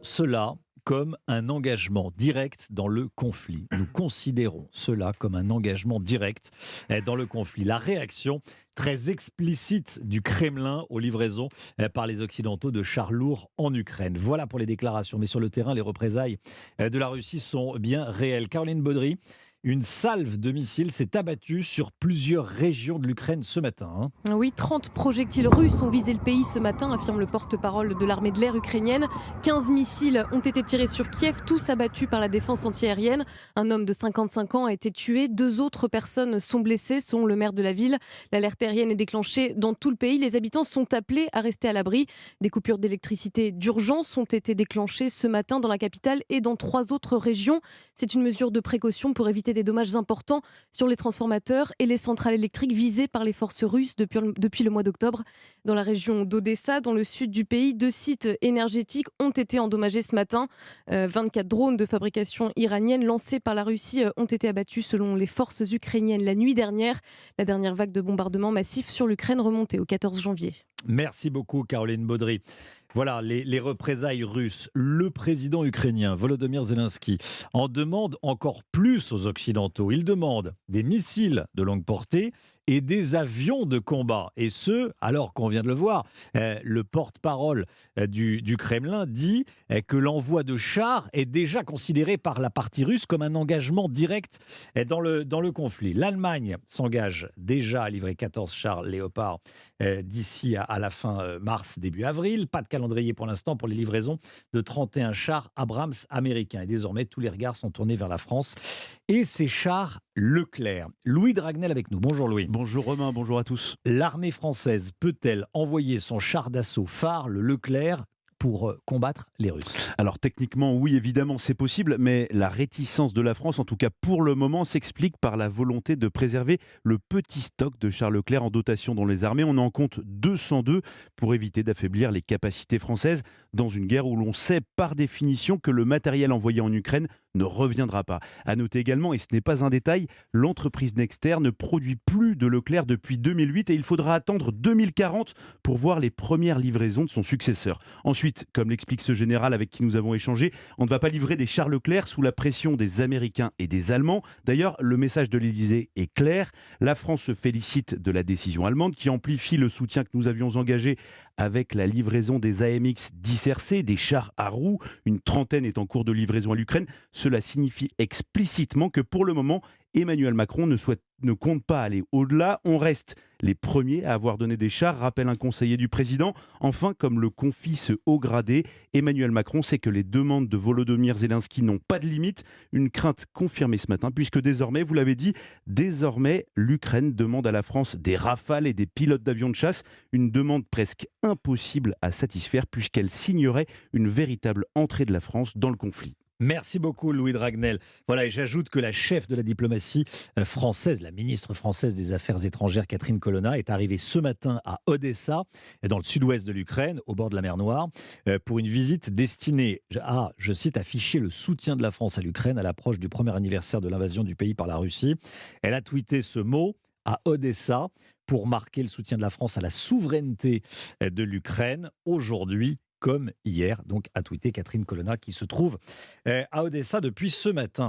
Cela comme un engagement direct dans le conflit. Nous considérons cela comme un engagement direct dans le conflit. La réaction très explicite du Kremlin aux livraisons par les Occidentaux de chars lourds en Ukraine. Voilà pour les déclarations. Mais sur le terrain, les représailles de la Russie sont bien réelles. Caroline Baudry, une salve de missiles s'est abattue sur plusieurs régions de l'Ukraine ce matin. Oui, 30 projectiles russes ont visé le pays ce matin, affirme le porte-parole de l'armée de l'air ukrainienne. 15 missiles ont été tirés sur Kiev, tous abattus par la défense antiaérienne. Un homme de 55 ans a été tué, 2 autres personnes sont blessées, selon le maire de la ville. L'alerte aérienne est déclenchée dans tout le pays. Les habitants sont appelés à rester à l'abri. Des coupures d'électricité d'urgence ont été déclenchées ce matin dans la capitale et dans 3 autres régions. C'est une mesure de précaution pour éviter des dommages importants sur les transformateurs et les centrales électriques visées par les forces russes depuis le mois d'octobre. Dans la région d'Odessa, dans le sud du pays, 2 sites énergétiques ont été endommagés ce matin. 24 drones de fabrication iranienne lancés par la Russie ont été abattus selon les forces ukrainiennes la nuit dernière. La dernière vague de bombardements massifs sur l'Ukraine remontait au 14 janvier. Merci beaucoup, Caroline Baudry. Voilà, les représailles russes. Le président ukrainien, Volodymyr Zelensky, en demande encore plus aux Occidentaux. Il demande des missiles de longue portée et des avions de combat. Et ce, alors qu'on vient de le voir, le porte-parole du Kremlin dit que l'envoi de chars est déjà considéré par la partie russe comme un engagement direct dans le conflit. L'Allemagne s'engage déjà à livrer 14 chars Léopard d'ici à la fin mars, début avril. Pas de calendrier pour l'instant pour les livraisons de 31 chars Abrams américains. Et désormais, tous les regards sont tournés vers la France et ses chars Leclerc. Louis Dragnel avec nous. Bonjour Louis. Bonjour Romain, bonjour à tous. L'armée française peut-elle envoyer son char d'assaut phare, le Leclerc, pour combattre les Russes? Alors techniquement, oui, évidemment, c'est possible, mais la réticence de la France, en tout cas pour le moment, s'explique par la volonté de préserver le petit stock de chars Leclerc en dotation dans les armées. On en compte 202 pour éviter d'affaiblir les capacités françaises dans une guerre où l'on sait par définition que le matériel envoyé en Ukraine ne reviendra pas. À noter également, et ce n'est pas un détail, l'entreprise Nexter ne produit plus de Leclerc depuis 2008 et il faudra attendre 2040 pour voir les premières livraisons de son successeur. Ensuite, comme l'explique ce général avec qui nous avons échangé, on ne va pas livrer des chars Leclerc sous la pression des Américains et des Allemands. D'ailleurs, le message de l'Élysée est clair. La France se félicite de la décision allemande qui amplifie le soutien que nous avions engagé avec la livraison des AMX 10 RC, des chars à roues. Une trentaine est en cours de livraison à l'Ukraine. Cela signifie explicitement que pour le moment, Emmanuel Macron ne compte pas aller au-delà. On reste les premiers à avoir donné des chars, rappelle un conseiller du président. Enfin, comme le confie ce haut gradé, Emmanuel Macron sait que les demandes de Volodymyr Zelensky n'ont pas de limite. Une crainte confirmée ce matin, puisque désormais, vous l'avez dit, l'Ukraine demande à la France des Rafales et des pilotes d'avions de chasse. Une demande presque impossible à satisfaire, puisqu'elle signerait une véritable entrée de la France dans le conflit. Merci beaucoup Louis Dragnel. Voilà, et j'ajoute que la chef de la diplomatie française, la ministre française des Affaires étrangères Catherine Colonna, est arrivée ce matin à Odessa, dans le sud-ouest de l'Ukraine, au bord de la mer Noire, pour une visite destinée à, je cite, afficher le soutien de la France à l'Ukraine à l'approche du premier anniversaire de l'invasion du pays par la Russie. Elle a tweeté ce mot à Odessa pour marquer le soutien de la France à la souveraineté de l'Ukraine aujourd'hui comme hier, donc a tweeté Catherine Colonna qui se trouve à Odessa depuis ce matin.